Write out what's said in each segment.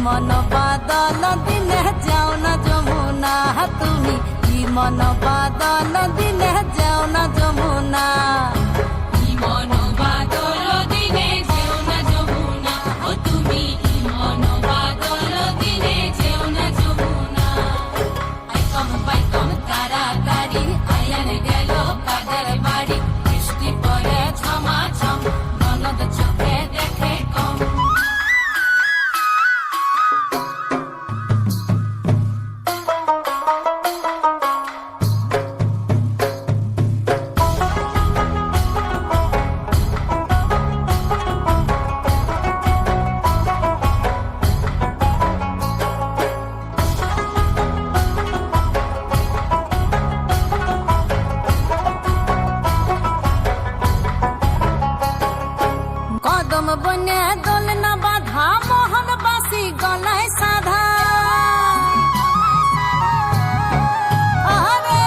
মন বাদল দিনে যাও না যমুনা তুমি, মন বাদল দিনে যাও না যমুনা। মন বাদল দিনে যেও না যমুনা, ও তুমি মন বাদল দিনে যেও না যমুনা। বাইকম তাড়াতাড়ি আয়ান গেল কাদের বাড়ি, বৃষ্টি পড়ে ছমাছম ননদ চোখে দেখে কম। কদম বনে দোল না বাধা, মোহন বাসি গলায় সাধা। আরে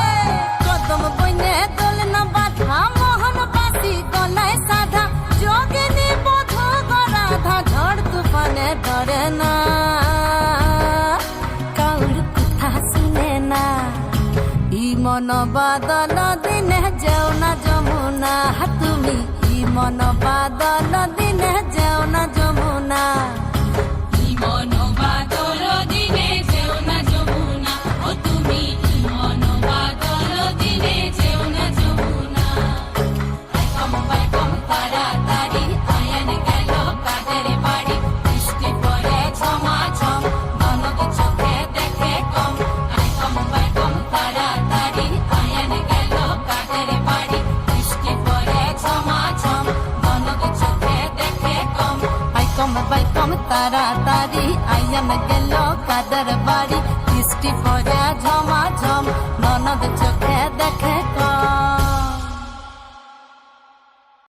কদম বনে দোল না বাধা, মোহন বাসি গলায় সাধা। যোগিনী বধূ গরাধা, ঝড় তুফানে ডরে না, কাউর কথা শুনে না। মন বাদল দিনে যাও না যমুনা তুমি, মন বাদল দিনে যাও না যমুনা। মন বাদল দিনে যেও না যমুনা, ও তুমি মন বাদল দিনে যেও না যমুনা। বাইকম তাড়াতাড়ি আয়ান গেল কাদের বাড়ি, বৃষ্টি পড়ে ছমাছম ননদ চোখে দেখে কম। বাইকম তাড়াতাড়ি আয়ান গেল কাদের বাড়ি, বৃষ্টি পড়ে ছমাছম ননদ চোখে দেখে কম। বাইকম তাড়াতাড়ি আয়ান গেল কাদের বাড়ি, বৃষ্টি পড়ে ঝমা